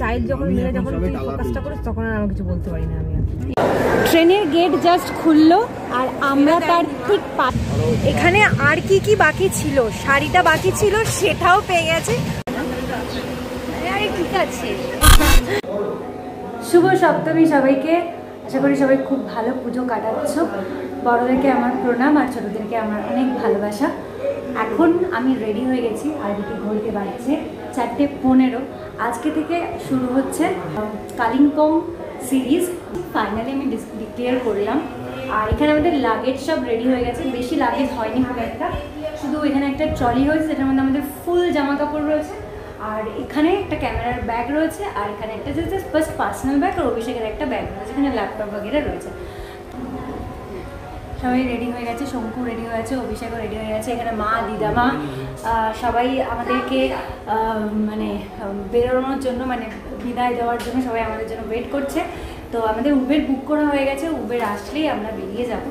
Child যখন মিলে যখন তুই ফোকাসটা করিস তখন আর আমি কিছু বলতে পারি না। আমি ট্রেনের গেট জাস্ট খুললো আর আমরা তার ঠিক এখানে আর কি বাকি ছিল, শাড়িটা বাকি ছিল সেটাও পেয়ে গেছে। আরে ঠিক আছে। শুভ সপ্তমী সবাইকে, আশা করি সবাই খুব ভালো পুজো কাটাচ্ছ। বড়দেরকে আমার প্রণাম আর ছোটদেরকে আমার অনেক ভালোবাসা। এখন আমি রেডি হয়ে গেছি আর দিকে ঘড়িতে বাজছে 4:15। আজকে থেকে শুরু হচ্ছে কালিম্পং সিরিজ। ফাইনালি আমি ডিক্লেয়ার করলাম। আর এখানে আমাদের লাগেজ সব রেডি হয়ে গেছে, বেশি লাগেজ হয়নি খুব একটা, শুধু এখানে একটা ট্রলি হয়েছে যেটার মধ্যে আমাদের ফুল জামা কাপড় রয়েছে, আর এখানে একটা ক্যামেরার ব্যাগ রয়েছে, আর এখানে একটা জাস্ট ফার্স্ট পার্সোনাল ব্যাগ আর অভিষেকের একটা ব্যাগ রয়েছে, এখানে ল্যাপটপ বগেরা রয়েছে। সবাই রেডি হয়ে গেছে, শঙ্কু রেডি হয়ে গেছে, অভিষেকও রেডি হয়ে গেছে, এখানে মা দিদামা সবাই আমাদেরকে মানে বেরোনোর জন্য, মানে বিদায় দেওয়ার জন্য সবাই আমাদের জন্য ওয়েট করছে। তো আমাদের উবের বুক করা হয়ে গেছে, উবের আসলেই আমরা বেরিয়ে যাব।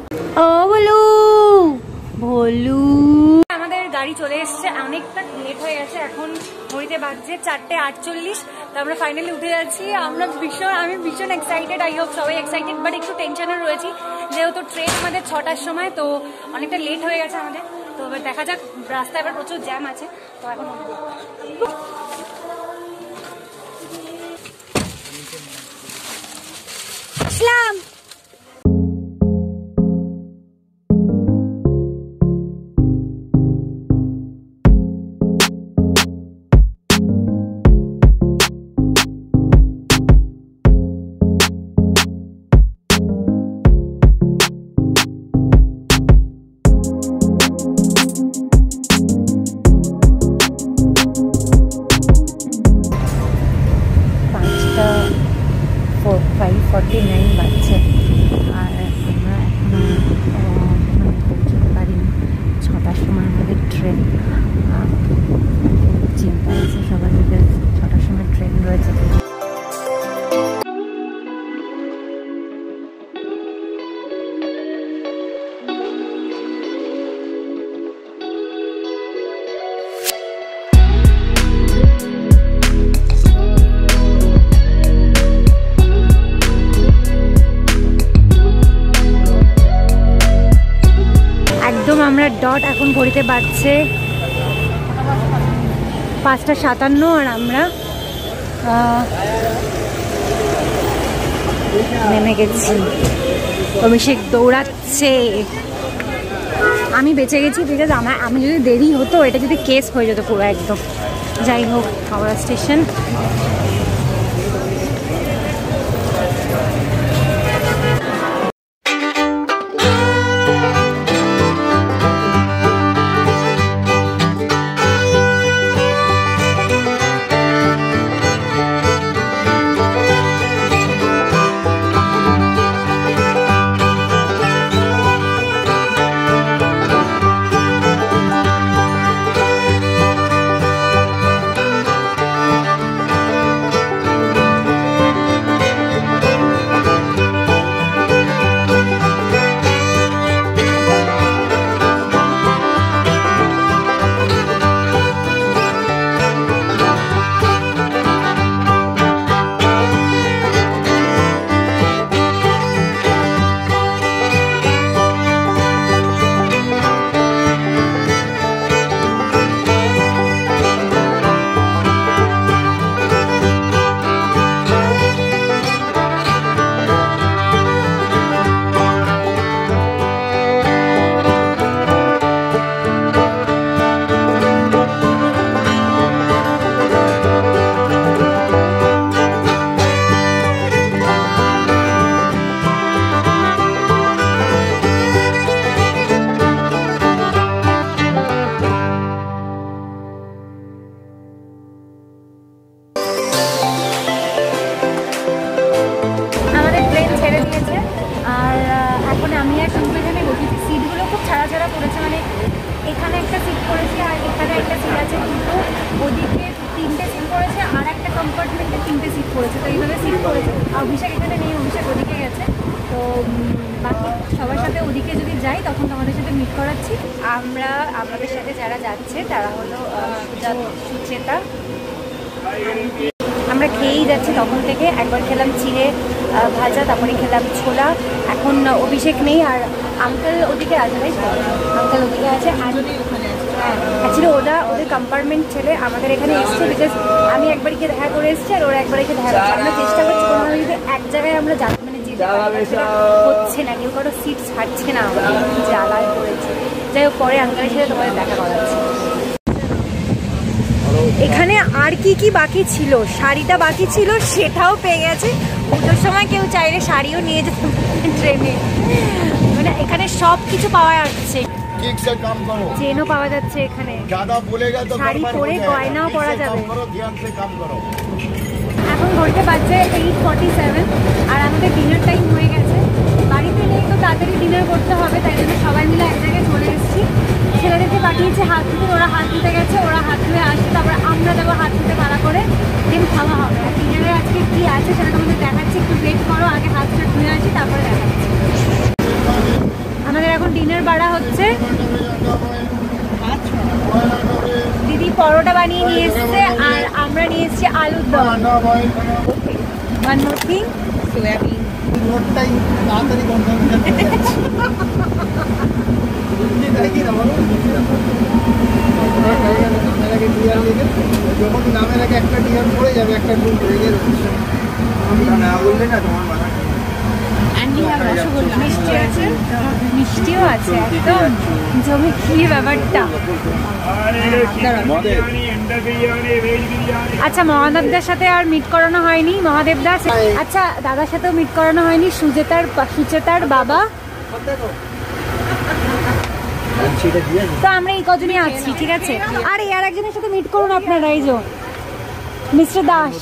ও বলু ভলু, আমাদের গাড়ি চলে এসছে, অনেকটা লেট হয়ে গেছে, এখন ঘড়িতে বাজছে 4:48। তো আমরা ফাইনালি উঠে যাচ্ছি। আমি ভীষণ এক্সাইটেড, আই হোপ সবাই এক্সাইটেড, বাট একটু টেনশনে রয়েছি যেহেতু ট্রেন আমাদের 6টার সময়, তো অনেকটা লেট হয়ে গেছে আমাদের। তো এবার দেখা যাক, রাস্তায় এবার প্রচুর জ্যাম আছে। তো এখন আসলাম। বাজছে আর আমরা এখনো পৌঁছতে পারিনি। 6টার সময় আমাদের ট্রেন, চিন্তা আছে সবাই, 6টার সময় ট্রেন রয়েছে। আমরা ডট, এখন ঘড়িতে বাজছে 5:57 আর আমরা নেমে গেছি। অভিষেক দৌড়াচ্ছে, আমি বেঁচে গেছি, ঠিক আছে। আমি যদি দেরি হতো এটা যদি কেস হয়ে যেত পুরো একদম। যাই হোক, হাওড়া স্টেশন। অভিষেক এখানে নেই, অভিষেক ওদিকে গেছে। তো বাকি সবার সাথে ওদিকে যদি যাই তখন তোমাদের সাথে মিট করাচ্ছি। আমাদের সাথে যারা যাচ্ছে তারা হলো সুচেতা, আমরা খেয়েই যাচ্ছি তখন থেকে। একবার খেলাম চিড়ে ভাজা, তারপরে খেলাম ছোলা। এখন অভিষেক নেই, আর আঙ্কেল ওদিকে আছে, তাই আঙ্কেল ওদিকে আছে। হ্যাঁ, অ্যাকচুয়ালি ওদের কম্পার্টমেন্ট ছেড়ে আমাদের এখানে এসছে, বিকজ আমি একবার গিয়ে দেখা করে এসেছি আর ওরা একবার এসে দেখা করছে। আমরা চেষ্টা করছি কোনোভাবে যদি এক জায়গায় আমরা মানে হচ্ছে না, কেউ কারো সিট ছাড়ছে না, আমাদের জ্বালায় পড়েছে। যাই হোক, পরে আঙ্কেলের সাথে তোমাদের দেখা করাচ্ছি। এখানে আর কি বাকি ছিল, শাড়িটা বাকি ছিল, সেটাও পেয়ে গেছে। পুজোর সময় কেউ চাইলে শাড়িও নিয়ে যেতে ট্রেনে, মানে এখানে সব কিছু পাওয়া যাচ্ছে। চেনও পাওয়া যাচ্ছে এখানে, শাড়ি পরে গয়নাও পরা যাবে। এখন ঘড়িতে বাজছে 8:47 আর আমাদের ডিনার টাইম হয়ে গেছে। বাড়িতে নেই তো তাড়াতাড়ি ডিনার করতে হবে, তাই জন্য সবাই মিলে এক জায়গায় চলে এসেছি। ছেলেদেরকে পাঠিয়েছে হাত ধুতে, ওরা হাত ধুতে গেছে, ওরা হাত ধুয়ে আসছে, তারপরে আমরা যাবো হাত ধুতে ভাড়া করে, দেন খাওয়া হবে। আর ডিনারে আজকে কী আছে সেটা তোমাদের দেখাচ্ছি, একটু ওয়েট করো, আগে হাতটা ধুয়ে আসি তারপরে দেখাচ্ছি। আমাদের এখন ডিনার বাড়া হচ্ছে। দিদি পরোটা বানিয়ে নিয়ে এসছে আর আমরা নিয়ে এসেছি আলুর দম। One more thing, soybean. যখন নামের আগে একটা ডিয়ার পড়ে যাবে, একটা ডুব রেগে না বললে না তোমার মাথা। মিষ্টিও আছে, একদম জমি খেয়ে ব্যাপারটা। আচ্ছা, মহাদেবদার সাথে আর মিট করানো হয়নি। মহাদেবদা, আচ্ছা দাদার সাথেও মিট করানো হয়নি। সুচেতার বাবা। তো আমরা এই কজনই আছি, ঠিক আছে। আর আর একজনের সাথে মিট করুন আপনারা, এই যে মিস্টার দাস।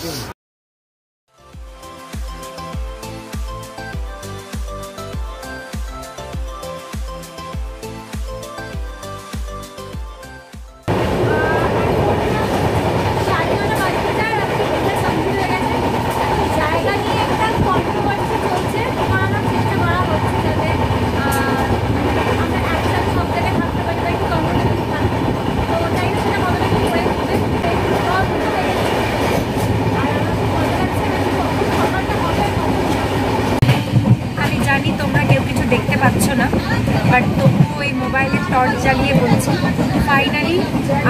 দেখতে পাচ্ছ না, বাট তবুও ওই মোবাইলের টর্চ জ্বালিয়ে বলছি, ফাইনালি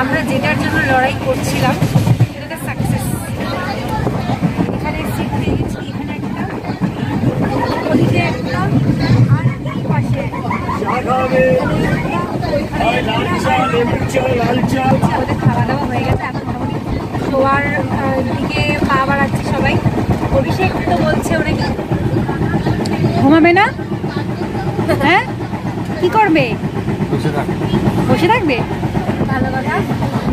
আমরা যেটার জন্য লড়াই করছিলাম সেটাতে সাকসেস। এখানে সিট পেয়েছি, এখানে একটা, ওদিকে একটা, আর এই পাশে ওদের খাওয়া দাওয়া হয়ে গেছে। এখন মোটামুটি শোয়ার দিকে পা বাড়াচ্ছে সবাই। অভিষেক তো বলছে ওরা কি ঘুমাবে না, হ্যাঁ কি করবে, বসে থাকবে। ভালো কথা,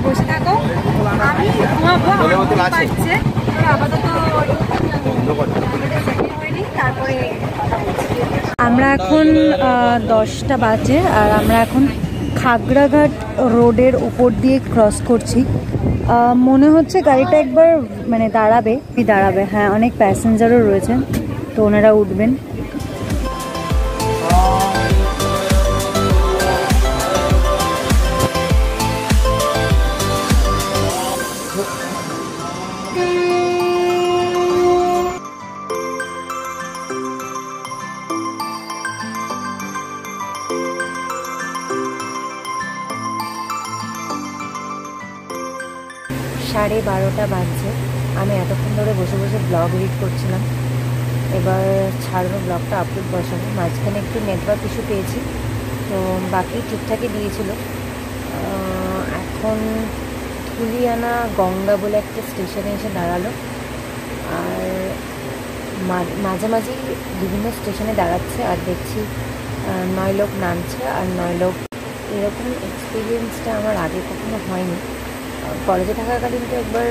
বসে থাকো। আমি ঘুমাবো, আমার পাচ্ছে আপাতত। তারপরে আমরা এখন 10টা বাজে আর আমরা এখন খাগড়াঘাট রোডের উপর দিয়ে ক্রস করছি। মনে হচ্ছে গাড়িটা একবার মানে দাঁড়াবে। হ্যাঁ, অনেক প্যাসেঞ্জারও রয়েছেন, তো ওনারা উঠবেন। সাড়ে 12টা বাজছে। আমি এতক্ষণ ধরে বসে বসে ব্লগ রিড করছিলাম। এবার ছাড়বো, ব্লগটা আপলোড বসাবো। মাঝখানে একটু নেটওয়ার্ক ইস্যু পেয়েছি, তো বাকি ঠিকঠাকই দিয়েছিল। এখন ধুলিয়ানা গঙ্গা বলে একটা স্টেশনে এসে দাঁড়ালো, আর মাঝামাঝি বিভিন্ন স্টেশনে দাঁড়াচ্ছে আর দেখছি 9 লোক নামছে আর 9 লোক। এরকম এক্সপিরিয়েন্সটা আমার আগে কখনো হয়নি। কলেজে থাকাকালীন তো একবার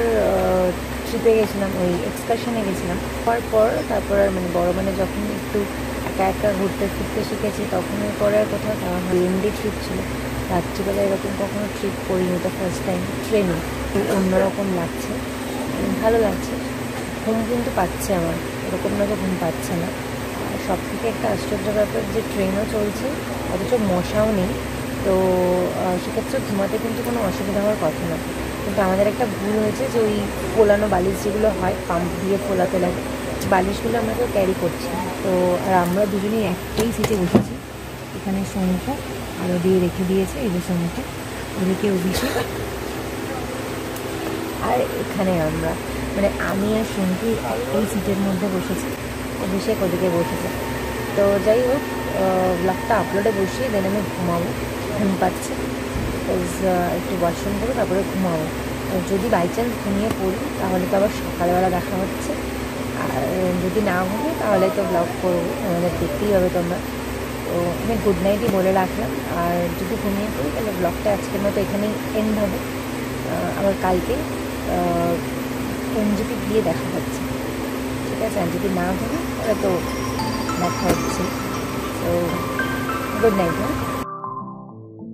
ট্রিপে গেছিলাম, ওই এক্সকারশনে গেছিলাম। তারপর আর মানে বড় মানে যখন একটু একা একা ঘুরতে ফিরতে শিখেছি, তখনের পরে আর কোথাও যাওয়া হয়। এমডি ট্রিপ ছিল, রাত্রিবেলা এরকম কখনো ট্রিপ করিনি, তো ফার্স্ট টাইম ট্রেনে। অন্যরকম লাগছে, ভালো লাগছে। ঘুম কিন্তু পাচ্ছে আমার, এরকম না যে ঘুম পাচ্ছে না। আর সব থেকে একটা আশ্চর্য ব্যাপার যে ট্রেনও চলছে অথচ মশাও নেই, তো সেক্ষেত্রে ঘুমাতে কিন্তু কোনো অসুবিধা হওয়ার কথা না। কিন্তু আমাদের একটা ভুল হয়েছে যে ওই ফোলানো বালিশ যেগুলো হয় পাম্প দিয়ে ফোলাতে লাগে, বালিশগুলো আমরা কেউ ক্যারি করছি না। তো আর আমরা দুজনেই একটাই সিটে বসেছি। এখানে শঙ্কু আলো দিয়ে রেখে দিয়েছে, এই যে শঙ্কু, ওদিকে অভিষেক, আর এখানে আমরা মানে আমি আর শঙ্কু একটাই সিটের মধ্যে বসেছি, অভিষেক ওদিকে বসেছে। তো যাই হোক, ব্লগটা আপলোডে বসিয়ে দেন আমি ঘুমাবো, ঘুম পাচ্ছে, বিকজ একটু ওয়াশরুম করবো তারপরে ঘুমাবো। যদি বাই চান্স ঘুমিয়ে পড়ি তাহলে তো আবার সকালবেলা দেখা হচ্ছে, আর যদি না ঘুমি তাহলে তো ব্লগ করবো, আমাদের দেখতেই হবে তোমরা। তো আমি গুড নাইটই বলে রাখলাম, আর যদি ঘুমিয়ে পড়ি তাহলে ব্লগটা আজকের মতো এখানেই এন্ড হবে। আবার কালকে এনজিপি গিয়ে দেখা হচ্ছে, ঠিক আছে? আর যদি না ঘুমি তাহলে তো দেখা হচ্ছে। তো গুড নাইট। হ্যাঁ।